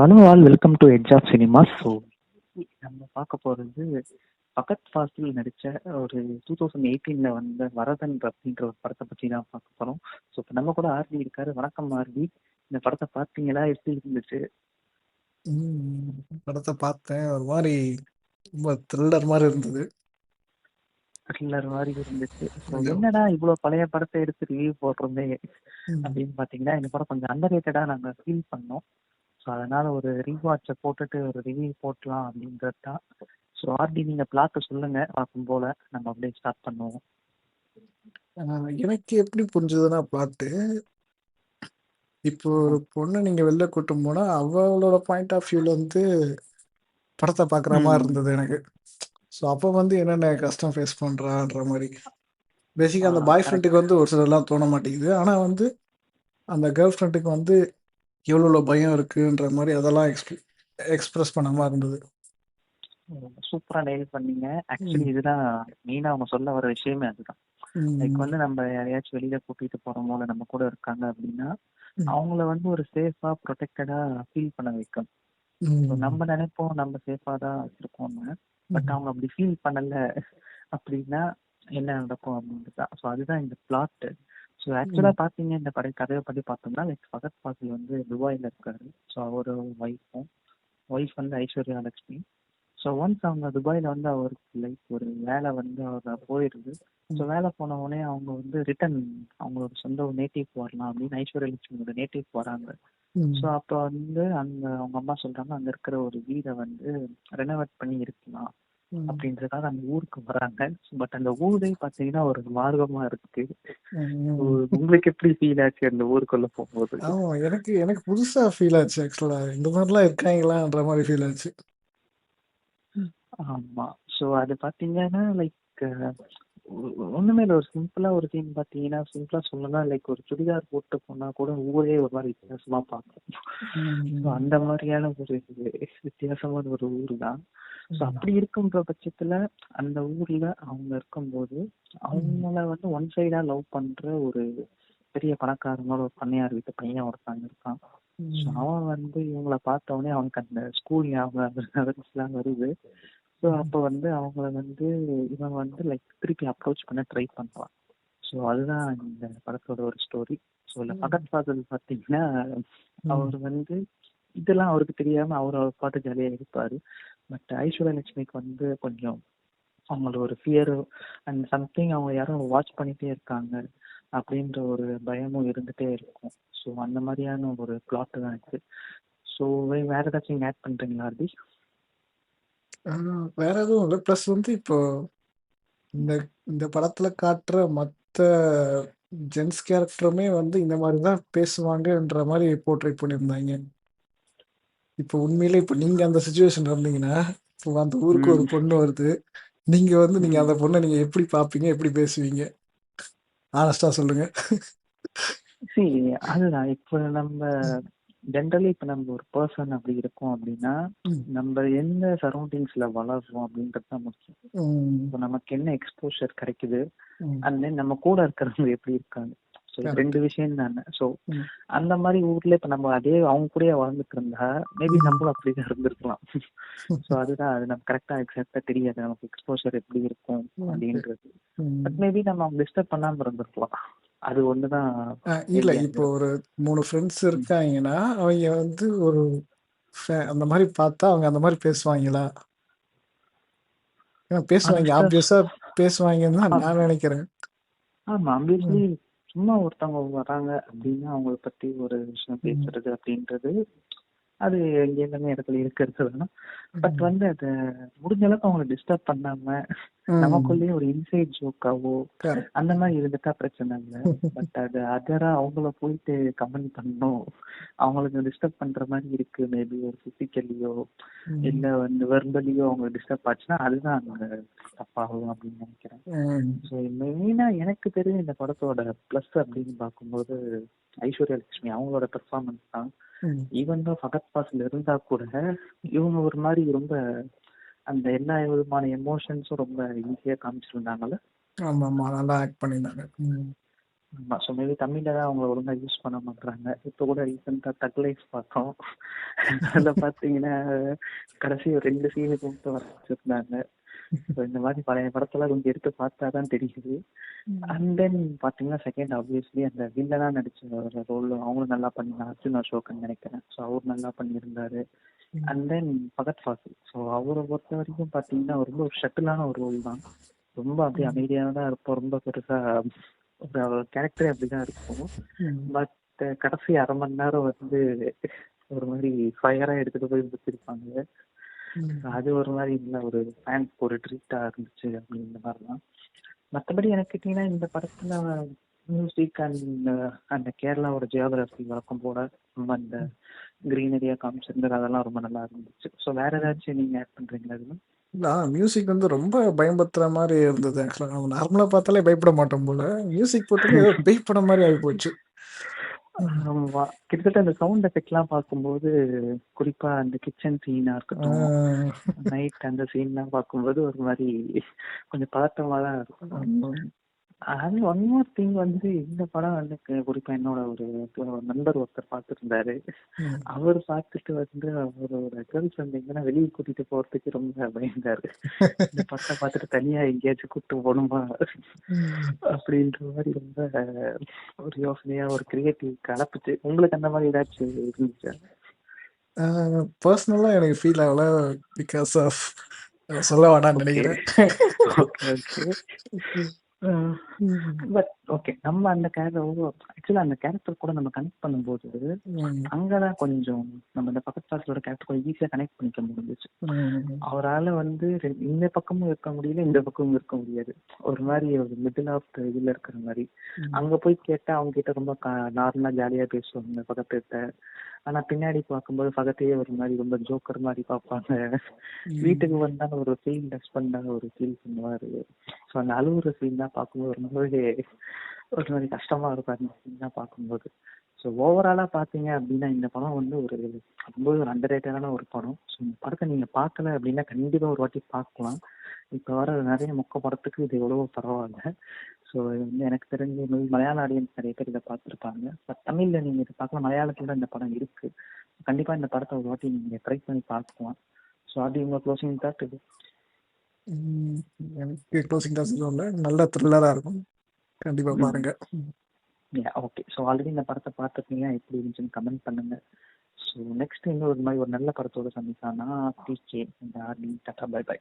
Hello all welcome to edge of cinemas. So நம்ம பார்க்க போகிறது ஃபகத் ஃபாசில் நடித்த ஒரு 2018 வந்த வரதன் அப்படின்ற ஒரு படத்தை பற்றி தான் பார்க்க போகிறோம். ஸோ இப்போ நம்ம கூட ஆர்வி இருக்காரு. வணக்கம் ஆர்வி. இந்த படத்தை பார்த்தீங்களா? எப்படி இருந்துச்சு? படத்தை பார்த்தேன். ஒரு மாதிரி ரொம்ப த்ரில்லர் மாதிரி இருந்தது. த்ரில்லர் மாதிரி இருந்துச்சு. ஸோ என்னடா இவ்வளோ பழைய படத்தை எடுத்து ரிவ்யூ போடுறோமே அப்படின்னு பார்த்தீங்கன்னா, இந்த படம் கொஞ்சம் அண்டர் ரேட்டடாக நாங்கள் ஃபீல் பண்ணோம். ஸோ அதனால் ஒரு ரீவாட்சை போட்டுட்டு ஒரு ரிவ்யூ போட்டலாம் அப்படின்றது தான். ஸோ ஆர்டி நீங்கள் பிளாட்டை சொல்லுங்கள். பார்க்கும் போல் நம்ம அப்படியே ஸ்டார்ட் பண்ணுவோம். எனக்கு எப்படி புரிஞ்சதுன்னா, பிளாட்டு இப்போ ஒரு பொண்ணை நீங்க வெளில கூட்டும் போனா அவளோட பாயிண்ட் ஆஃப் வியூல வந்து படத்தை பார்க்குற மாதிரி இருந்தது எனக்கு. ஸோ அப்போ வந்து என்னென்ன கஷ்டம் ஃபேஸ் பண்ணுறான்ற மாதிரி பேசிக்காக அந்த பாய் ஃப்ரெண்டுக்கு வந்து ஒரு சிலர்லாம் தோண மாட்டேங்குது. ஆனால் வந்து அந்த கேர்ள் ஃப்ரெண்டுக்கு வந்து எவ்வளோ பயம் இருக்குன்ற மாதிரி அதெல்லாம் எக்ஸ்பிரஸ் பண்ண மாதிரி இருந்தது. சூப்பரா நெயில் பண்ணீங்க. ஆக்சுவலி இதுதான் மெயினா அவங்க சொல்ல வர விஷயமே அதுதான். லைக் வந்து நம்ம யாரையாச்சும் வெளியில கூட்டிட்டு போறோமோ இல்ல நம்ம கூட இருக்காங்க அப்படின்னா அவங்கள வந்து ஒரு சேஃபா ப்ரொடெக்டடா ஃபீல் பண்ண வைக்கும். நம்ம நினைப்போம் நம்ம சேஃபா தான் இருக்கோம்னு. பட் அவங்க அப்படி ஃபீல் பண்ணல அப்படின்னா என்ன நடக்கும் அப்படின்ட்டு தான். ஸோ அதுதான் இந்த பிளாட். ஸோ ஆக்சுவலா பாத்தீங்க இந்த கதையை பத்தி பார்த்தோம்னா லைக் ஃபகத் ஃபாசில் வந்து துபாயில இருக்காரு. ஸோ அவரு ஒய்ஃப் வந்து ஐஸ்வர்யா லட்சுமி. ஸோ ஒன்ஸ் அவங்க துபாயில் வந்து அவருக்கு லைக் ஒரு வேலை வந்து அவர் போயிடுது. ஸோ வேலை போன உடனே அவங்க வந்து ரிட்டன் அவங்களோட சொந்த நேட்டிவ் வரலாம் அப்படின்னு ஐஸ்வர்யா லட்சுமியோட நேட்டிவ் வராங்க. ஸோ அப்போ வந்து அங்கே அவங்க அம்மா சொல்றாங்க அங்கே இருக்கிற ஒரு வீடை வந்து ரெனோவேட் பண்ணி இருக்கலாம் அப்படின்றதுக்காக அந்த ஊருக்கு வராங்க. பட் அந்த ஊரே பார்த்தீங்கன்னா ஒரு மார்க்கமா இருக்கு. உங்களுக்கு எப்படி ஃபீல் ஆச்சு அந்த ஊருக்குள்ள போகும்போது? எனக்கு புதுசா ஃபீல் ஆச்சு. ஆக்சுவலா இந்த மாதிரிலாம் இருக்காங்களான்ற மாதிரி ஃபீல் ஆச்சு. ஆமா. ஸோ அது பார்த்தீங்கன்னா லைக் ஒண்ணுமே இல்லை. ஒரு சிம்பிளா ஒரு சீன் பார்த்தீங்கன்னா சிம்பிளா சொல்லலாம் லைக் ஒரு சுடிதார் போட்டு போனா கூட ஊரே ஒரு மாதிரி வித்தியாசமா பார்க்கும். அந்த மாதிரியான ஒரு வித்தியாசமான ஒரு ஊர் தான். ஸோ அப்படி இருக்குன்ற பட்சத்துல அந்த ஊர்ல அவங்க இருக்கும்போது அவங்கள வந்து ஒன் சைடா லவ் பண்ற ஒரு பெரிய பணக்காரனோட ஒரு பண்ணையார் வீட்டு பையன் ஒருத்தாங்க இருக்கான். ஸோ அவன் வந்து இவங்கள பார்த்த உடனே அவனுக்கு அந்த ஸ்கூல் ஞாபகம் வருது. ஸோ அப்போ வந்து அவங்கள வந்து இவன் வந்து லைக் திருப்பி அப்ரோச் பண்ண ட்ரை பண்ணுவான். ஸோ அதுதான் இந்த படத்தோட ஒரு ஸ்டோரி. ஸோ இல்லை ஃபகத் ஃபாசில் பார்த்தீங்கன்னா அவர் வந்து இதெல்லாம் அவருக்கு தெரியாம அவர் பாட்டு ஜாலியாக இருப்பாரு. பட் ஐஸ்வர்யா லட்சுமிக்கு வந்து கொஞ்சம் அவங்களோட ஒரு ஃபியர் அண்ட் சம்திங் அவங்க யாரும் வாட்ச் பண்ணிட்டே இருக்காங்க அப்படின்ற ஒரு பயமும் இருந்துட்டே இருக்கும். ஸோ அந்த மாதிரியான ஒரு பிளாட் தான் இருக்கு. ஸோ வேற ஏதாச்சும் ஆட் பண்றீங்களா ஆர்டி? வேற எதுவும் இல்லை. ப்ளஸ் வந்து இப்போ இந்த இந்த படத்துல காட்டுற மற்ற ஜென்ஸ் கேரக்டருமே வந்து இந்த மாதிரி தான் பேசுவாங்கன்ற மாதிரி போர்ட்ரேட் பண்ணியிருந்தாங்க. இப்போ உண்மையிலே இப்போ நீங்க அந்த சுச்சுவேஷன் இருந்தீங்கன்னா, இப்போ அந்த ஊருக்கு ஒரு பொண்ணு வருது, நீங்க வந்து நீங்க அந்த பொண்ணை நீங்க எப்படி பார்ப்பீங்க, எப்படி பேசுவீங்க? ஆனஸ்டா சொல்லுங்க. அதுதான் இப்போ நம்ம ஜென்ரலி இப்போ நம்ம ஒரு பர்சன் அப்படி இருக்கோம் அப்படின்னா நம்ம எந்த சரௌண்டிங்ஸ்ல வளர்றோம் அப்படின்றது தான் முக்கியம். இப்போ நமக்கு என்ன எக்ஸ்போஷர் கிடைக்குது அண்ட் தென் நம்ம கூட இருக்கிறவங்க எப்படி இருக்காங்க. ஸோ ரெண்டு விஷயம் தானே. ஸோ அந்த மாதிரி ஊர்ல இப்ப நம்ம அதே அவங்க கூட வளர்ந்துட்டு இருந்தா மேபி நம்மளும் அப்படிதான் இருந்திருக்கலாம். ஸோ அதுதான் அது நம்ம கரெக்டா எக்ஸாக்டா தெரியாது நமக்கு எக்ஸ்போஷர் எப்படி இருக்கும் அப்படின்றது. பட் மேபி நம்ம அவங்க டிஸ்டர்ப் பண்ணாம இருந்திருக்கலாம். அது ஒண்ணுதான். இல்ல இப்போ ஒரு 3 ஃப்ரெண்ட்ஸ் இருக்காங்கன்னா அவங்க வந்து ஒரு அந்த மாதிரி பார்த்தா அவங்க அந்த மாதிரி பேசுவாங்களா? பேசுவாங்க, ஆப்வியஸா பேசுவாங்கன்னு தான் நான் நினைக்கிறேன். ஆமா, ஆப்வியஸ்லி சும்மா ஒருத்தவங்க வராங்க அப்படின்னா அவங்கள பத்தி ஒரு விஷயம் பேசுறது அப்படின்றது அது எல்லாமே இடத்துல இருக்கிறது வேணும். பட் வந்து அதை முடிஞ்ச அளவுக்கு அவங்களை டிஸ்டர்ப் பண்ணாம நமக்குள்ளேயே ஒரு இன்சைட் ஜோக்காவோ அந்த மாதிரி இருந்துட்டா பிரச்சனை இல்லை. பட் அது அதரா அவங்கள போயிட்டு கமெண்ட் பண்ணணும், அவங்களுக்கு டிஸ்டர்ப் பண்ற மாதிரி இருக்கு மேபி ஒரு பிசிக்கலியோ இல்ல வந்து வெர்பலியோ அவங்க டிஸ்டர்ப் ஆச்சுன்னா அதுதான் அந்த தப்பாகும் அப்படின்னு நினைக்கிறேன். ஸோ மெயினா எனக்கு தெரியும் இந்த படத்தோட பிளஸ் அப்படின்னு பார்க்கும்போது ஐஸ்வர்யா லட்சுமி அவங்களோட பெர்ஃபார்மன்ஸ் தான். ஈவன் தான் ஃபகத் ஃபாசில் இருந்தா கூட இவங்க ஒரு மாதிரி ரொம்ப அந்த எல்லா விதமான எமோஷன்ஸும் ரொம்ப ஈஸியா காமிச்சிருந்தாங்கல்ல. ஆமா ஆமா, நல்லா ஆக்ட் பண்ணியிருந்தாங்க. ஆமா. ஸோ மேபி தமிழ்ல தான் அவங்க ஒழுங்கா யூஸ் பண்ண மாட்றாங்க. இப்போ கூட ரீசெண்டா தக் லைஃப் பார்த்தோம். அதுல பார்த்தீங்கன்னா, கடைசி ஒரு 2 சீனுக்கு மட்டும் வர வச்சிருந்தாங்க. ஸோ இந்த மாதிரி பழைய படத்தெல்லாம் கொஞ்சம் எடுத்து பார்த்தா தான் தெரியுது. அண்ட் தென் பார்த்தீங்கன்னா, செகண்ட் ஆப்வியஸ்லி அந்த வில்லனா நடிச்ச ஒரு ரோல் அவங்களும் நல்லா பண்ணிருந்தாங்க. அர்ஜுன் அசோக்ன்னு நினைக்கிறேன். ஸோ அவர் நல்லா பண்ணியிருந்தாரு. And then Fahadh Faasil. So அவரை பொறுத்த வரைக்கும் பார்த்தீங்கன்னா, ரொம்ப ஷட்டிலான ஒரு ரோல் தான். ரொம்ப அப்படியே அமைதியாக தான் இருப்போம். ரொம்ப பெருசா ஒரு கேரக்டரே அப்படிதான் இருக்கும். பட் கடைசி அரை மணி நேரம் வந்து ஒரு மாதிரி ஃபயரா எடுத்துட்டு போய் முடிச்சிருப்பாங்க. அது ஒரு மாதிரி இல்லை, ஒரு ஃபேன்ஸ்க்கு ஒரு ட்ரீட்டா இருந்துச்சு அப்படின்ற மாதிரிலாம். மற்றபடி எனக்கு கேட்டீங்கன்னா, இந்த படத்துல மியூசிக் அண்ட் அந்த கேரளாவோட ஜியோகிராஃபி வழக்கம் போல ரொம்ப அந்த கிரீனரியா காமிச்சிருந்தது, அதெல்லாம் ரொம்ப நல்லா இருந்துச்சு. ஸோ வேற ஏதாச்சும் நீங்க ஆட் பண்றீங்களா இதுல? மியூசிக் வந்து ரொம்ப பயம்படுத்துற மாதிரி இருந்தது. ஆக்சுவலாக நம்ம நார்மலாக பார்த்தாலே பயப்பட மாட்டோம் போல. மியூசிக் போட்டு ஏதோ பேய் படம் மாதிரி ஆகி போச்சு. ஆமா, கிட்டத்தட்ட அந்த சவுண்ட் எஃபெக்ட்லாம் பார்க்கும்போது, குறிப்பா அந்த கிச்சன் சீனா இருக்கட்டும், நைட் அந்த சீன்லாம் பார்க்கும்போது ஒரு மாதிரி கொஞ்சம் பதட்டமா தான் இருக்கும். அது ஒன் மோர் திங் வந்து, இந்த படம் வந்து குறிப்பா என்னோட ஒரு நண்பர் ஒருத்தர் பார்த்துருந்தாரு. அவர் பார்த்துட்டு வந்து அவரோட கேர்ள் ஃப்ரெண்ட் எங்கன்னா வெளியே கூட்டிட்டு போறதுக்கு ரொம்ப பயந்தாரு. இந்த படத்தை பார்த்துட்டு தனியா எங்கேயாச்சும் கூப்பிட்டு போகணுமா அப்படின்ற மாதிரி ரொம்ப ஒரு யோசனையா ஒரு கிரியேட்டிவ் கலப்புச்சு. உங்களுக்கு அந்த மாதிரி ஏதாச்சும் இருந்துச்சா? பர்சனலாக எனக்கு ஃபீல் ஆகல. பிகாஸ் ஆஃப் சொல்ல வேணாம்னு நினைக்கிறேன். பட் ஓகே, நம்ம அந்த ஆக்சுவலா அந்த கேரக்டர் கூட நம்ம கனெக்ட் பண்ணும்போது அங்கதான் கொஞ்சம் நம்ம இந்த பக்கத்து கிளாஸோட கேரக்டர் கொஞ்சம் ஈஸியா கனெக்ட் பண்ணிக்க முடிஞ்சிச்சு. அவரால் வந்து இந்த பக்கமும் இருக்க முடியல, இந்த பக்கமும் இருக்க முடியாது. ஒரு மாதிரி ஒரு மிடில் ஆஃப் த இதுல இருக்கிற மாதிரி. அங்க போய் கேட்டா அவங்க கிட்ட ரொம்ப நார்மலா ஜாலியா பேசுவாங்க பக்கத்துக்கிட்ட. ஆனா பின்னாடி பார்க்கும்போது பக்கத்தையே ஒரு மாதிரி ரொம்ப ஜோக்கர் மாதிரி பார்ப்பாங்க. வீட்டுக்கு வந்தாலும் ஒரு ஃபீல் ஹஸ்பண்டா ஒரு ஃபீல் பண்ணுவாரு. ஸோ அந்த அழுகுற சீன் தான் பார்க்கும்போது ரொம்பவே ஒரு மாதிரி கஷ்டமா இருக்கும் அந்த சீன் தான் பார்க்கும்போது. ஸோ ஓவராலா பார்த்தீங்க அப்படின்னா இந்த படம் வந்து ஒரு ரொம்பவே ஒரு அண்டர் ரேட்டடான ஒரு படம். ஸோ இந்த படத்தை நீங்க பார்க்கல அப்படின்னா கண்டிப்பா ஒரு வாட்டி பார்க்கலாம். இப்போ வர நிறைய மொக்க படத்துக்கு இது எவ்வளவோ பரவாயில்ல. ஸோ இது வந்து எனக்கு தெரிஞ்ச மலையாள ஆடியன்ஸ் நிறைய பேர் இதை பார்த்துருப்பாங்க. பட் தமிழில் நீங்கள் இதை பார்க்கலாம், மலையாளத்தில் இந்த படம் இருக்கு. கண்டிப்பாக இந்த படத்தை ஒரு வாட்டி நீங்கள் ட்ரை பண்ணி பார்க்கலாம். ஸோ அது உங்கள் க்ளோசிங் தாட் இது? எனக்கு க்ளோசிங் தாட்ஸ் இல்லை, நல்ல த்ரில்லராக இருக்கும், கண்டிப்பாக பாருங்க. ஓகே, ஸோ ஆல்ரெடி இந்த படத்தை பார்த்துருக்கீங்க, எப்படி இருந்துச்சுன்னு கமெண்ட் பண்ணுங்க. ஸோ நெக்ஸ்ட் இன்னொரு மாதிரி ஒரு நல்ல படத்தோட சந்திச்சானா டிகே இந்த ஆர்டி டாடா பை பை.